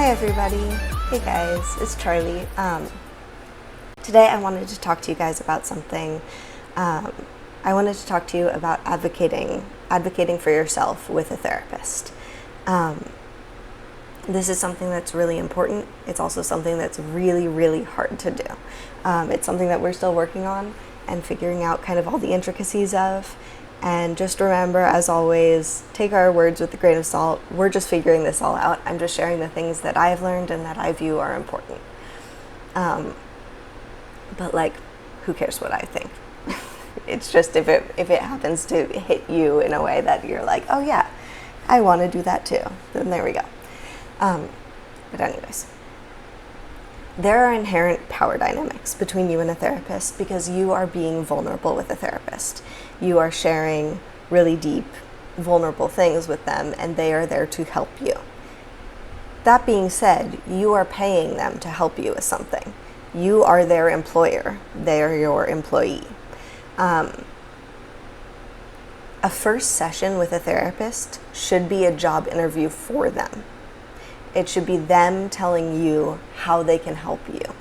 Hi everybody. Hey guys, it's Charlie. Today I wanted to talk to you guys about something. I wanted to talk to you about advocating for yourself with a therapist. This is something that's really important. It's also something that's really, really hard to do. It's something that we're still working on and figuring out kind of all the intricacies of. And just remember, as always, take our words with a grain of salt. We're just figuring this all out. I'm just sharing the things that I've learned and that I view are important. But like, who cares what I think? It's just if it happens to hit you in a way that you're like, oh yeah, I want to do that too, then there we go. But anyways, there are inherent power dynamics between you and a therapist because you are being vulnerable with a therapist. You are sharing really deep, vulnerable things with them, and they are there to help you. That being said, you are paying them to help you with something. You are their employer. They are your employee. A first session with a therapist should be a job interview for them. It should be them telling you how they can help you.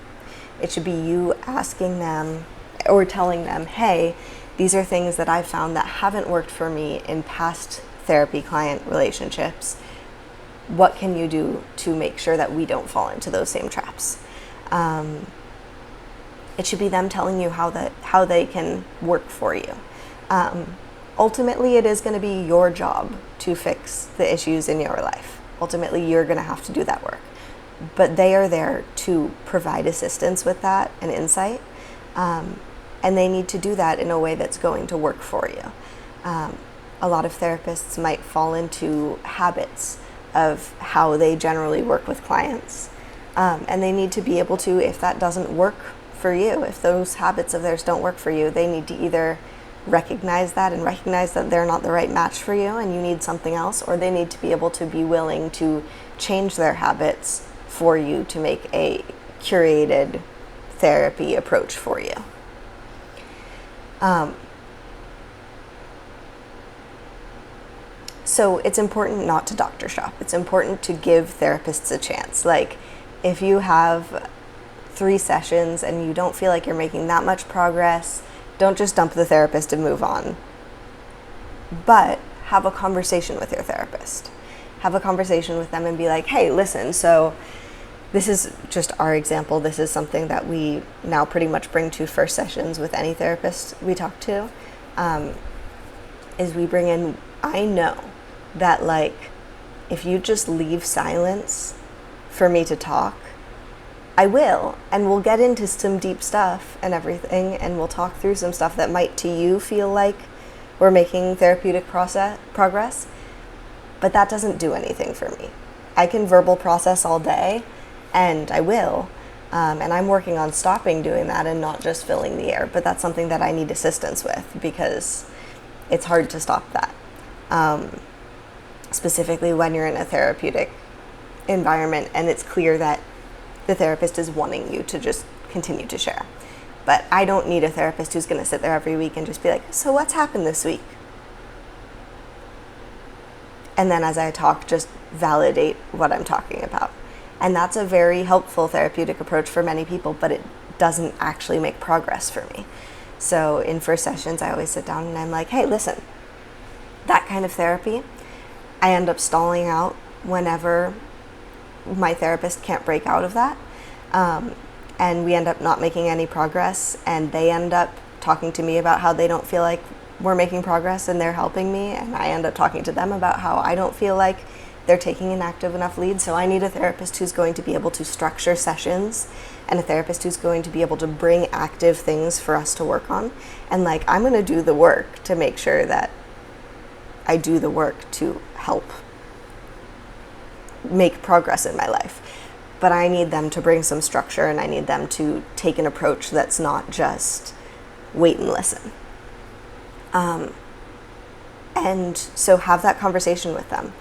It should be you asking them or telling them, hey, these are things that I've found that haven't worked for me in past therapy-client relationships. What can you do to make sure that we don't fall into those same traps? It should be them telling you how they can work for you. Ultimately, it is going to be your job to fix the issues in your life. Ultimately, you're going to have to do that work. But they are there to provide assistance with that and insight. And they need to do that in a way that's going to work for you. A lot of therapists might fall into habits of how they generally work with clients. And they need to be able to, if that doesn't work for you, if those habits of theirs don't work for you, they need to either recognize that and recognize that they're not the right match for you and you need something else, or they need to be able to be willing to change their habits for you to make a curated therapy approach for you. So it's important not to doctor shop. It's important to give therapists a chance. Like, if you have 3 sessions and you don't feel like you're making that much progress, don't just dump the therapist and move on. But have a conversation with your therapist. Have a conversation with them and be like, hey, listen, so this is just our example. This is something that we now pretty much bring to first sessions with any therapist we talk to, is we bring in, I know that like, if you just leave silence for me to talk, I will, and we'll get into some deep stuff and everything, and we'll talk through some stuff that might to you feel like we're making therapeutic progress, but that doesn't do anything for me. I can verbal process all day, and I will, and I'm working on stopping doing that and not just filling the air, but that's something that I need assistance with because it's hard to stop that, specifically when you're in a therapeutic environment and it's clear that the therapist is wanting you to just continue to share. But I don't need a therapist who's going to sit there every week and just be like, so what's happened this week? And then as I talk, just validate what I'm talking about. And that's a very helpful therapeutic approach for many people, but it doesn't actually make progress for me. So in first sessions, I always sit down and I'm like, hey, listen, that kind of therapy, I end up stalling out whenever my therapist can't break out of that, and we end up not making any progress, and they end up talking to me about how they don't feel like we're making progress and they're helping me, and I end up talking to them about how I don't feel like they're taking an active enough lead. So I need a therapist who's going to be able to structure sessions and a therapist who's going to be able to bring active things for us to work on, and like, I'm going to do the work to make sure that I do the work to help make progress in my life. But I need them to bring some structure, and I need them to take an approach that's not just wait and listen. And so have that conversation with them.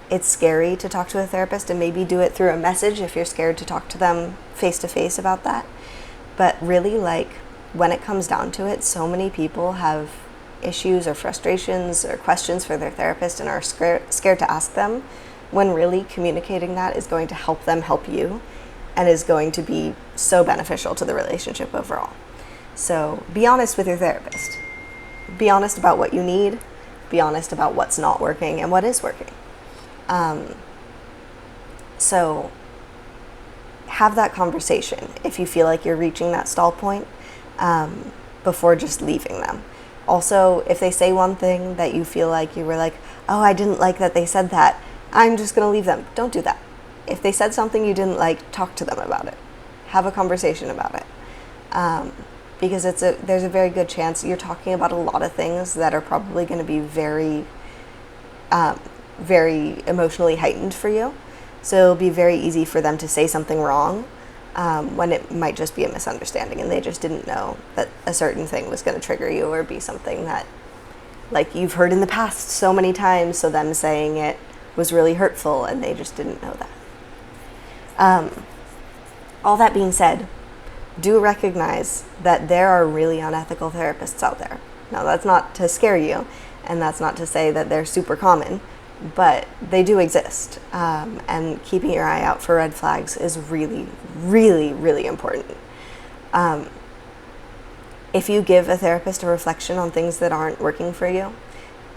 It's scary to talk to a therapist, and maybe do it through a message if you're scared to talk to them face to face about that. But really, like, when it comes down to it, so many people have issues or frustrations or questions for their therapist and are scared to ask them. when really communicating that is going to help them help you and is going to be so beneficial to the relationship overall. So be honest with your therapist. Be honest about what you need. Be honest about what's not working and what is working. So have that conversation if you feel like you're reaching that stall point, before just leaving them. Also, if they say one thing that you feel like you were like, oh, I didn't like that they said that, I'm just going to leave them. Don't do that. If they said something you didn't like, talk to them about it. Have a conversation about it. Because there's a very good chance you're talking about a lot of things that are probably going to be very, very emotionally heightened for you. So it'll be very easy for them to say something wrong, when it might just be a misunderstanding and they just didn't know that a certain thing was going to trigger you or be something that, like, you've heard in the past so many times, so them saying it was really hurtful and they just didn't know that. All that being said, do recognize that there are really unethical therapists out there. Now, that's not to scare you, and that's not to say that they're super common, but they do exist. And keeping your eye out for red flags is really, really, really important. If you give a therapist a reflection on things that aren't working for you,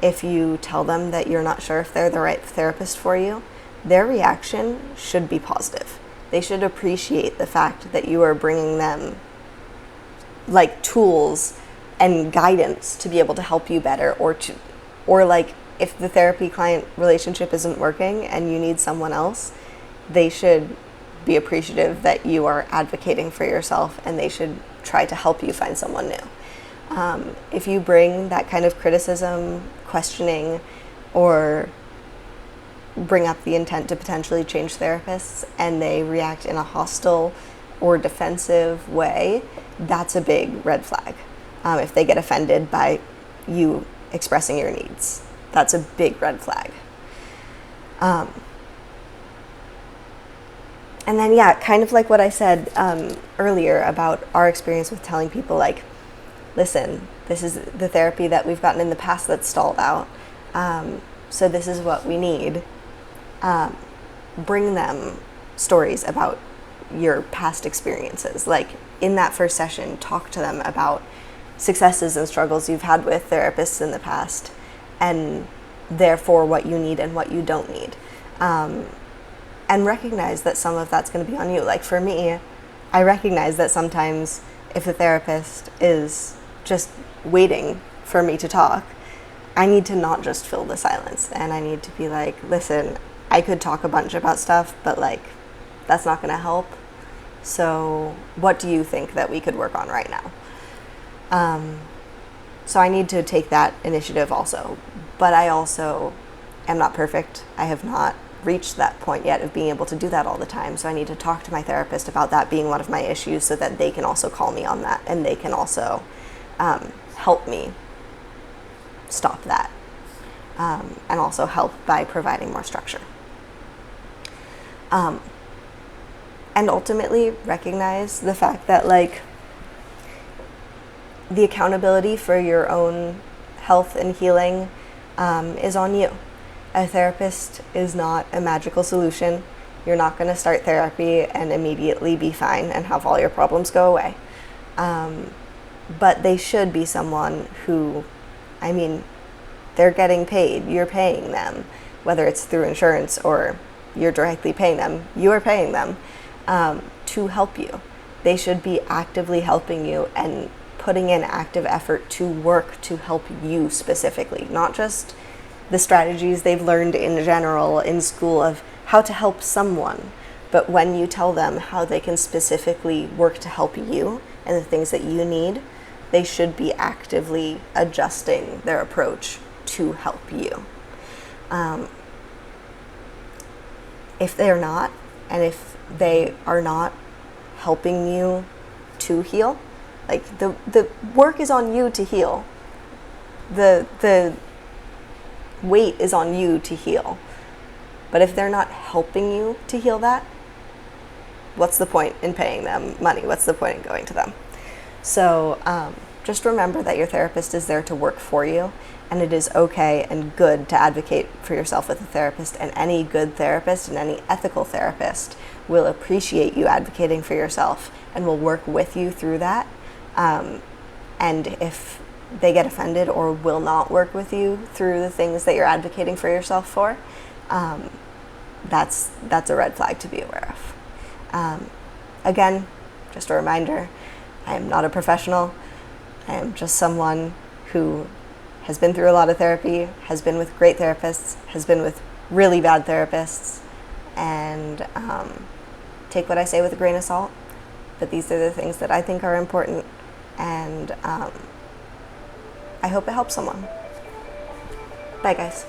if you tell them that you're not sure if they're the right therapist for you, their reaction should be positive. They should appreciate the fact that you are bringing them, like, tools and guidance to be able to help you better, or like, if the therapy client relationship isn't working and you need someone else, they should be appreciative that you are advocating for yourself, and they should try to help you find someone new. If you bring that kind of criticism, questioning, or bring up the intent to potentially change therapists and they react in a hostile or defensive way, that's a big red flag. If they get offended by you expressing your needs, that's a big red flag. And then, yeah, kind of like what I said earlier about our experience with telling people, like, listen, this is the therapy that we've gotten in the past that's stalled out, so this is what we need. Bring them stories about your past experiences. Like, in that first session, talk to them about successes and struggles you've had with therapists in the past, and therefore what you need and what you don't need. And recognize that some of that's going to be on you. Like, for me, I recognize that sometimes if a therapist is just waiting for me to talk, I need to not just fill the silence, and I need to be like, listen, I could talk a bunch about stuff, but, like, that's not going to help. So what do you think that we could work on right now? So I need to take that initiative also. But I also am not perfect. I have not reached that point yet of being able to do that all the time. So I need to talk to my therapist about that being one of my issues, so that they can also call me on that, and they can also help me stop that, and also help by providing more structure. And ultimately recognize the fact that, like, the accountability for your own health and healing is on you. A therapist is not a magical solution. You're not going to start therapy and immediately be fine and have all your problems go away. But they should be someone who, I mean, they're getting paid. You're paying them, whether it's through insurance or you're directly paying them. You are paying them to help you. They should be actively helping you and putting in active effort to work to help you specifically, not just the strategies they've learned in general in school of how to help someone, but when you tell them how they can specifically work to help you and the things that you need, they should be actively adjusting their approach to help you. If they're not, and if they are not helping you to heal, like, the work is on you to heal. The weight is on you to heal. But if they're not helping you to heal that, what's the point in paying them money? What's the point in going to them? So just remember that your therapist is there to work for you, and it is okay and good to advocate for yourself with a therapist, and any good therapist and any ethical therapist will appreciate you advocating for yourself and will work with you through that. And if they get offended or will not work with you through the things that you're advocating for yourself for, that's a red flag to be aware of. Again, just a reminder, I am not a professional. I am just someone who has been through a lot of therapy, has been with great therapists, has been with really bad therapists, and take what I say with a grain of salt. But these are the things that I think are important, and I hope it helps someone. Bye, guys.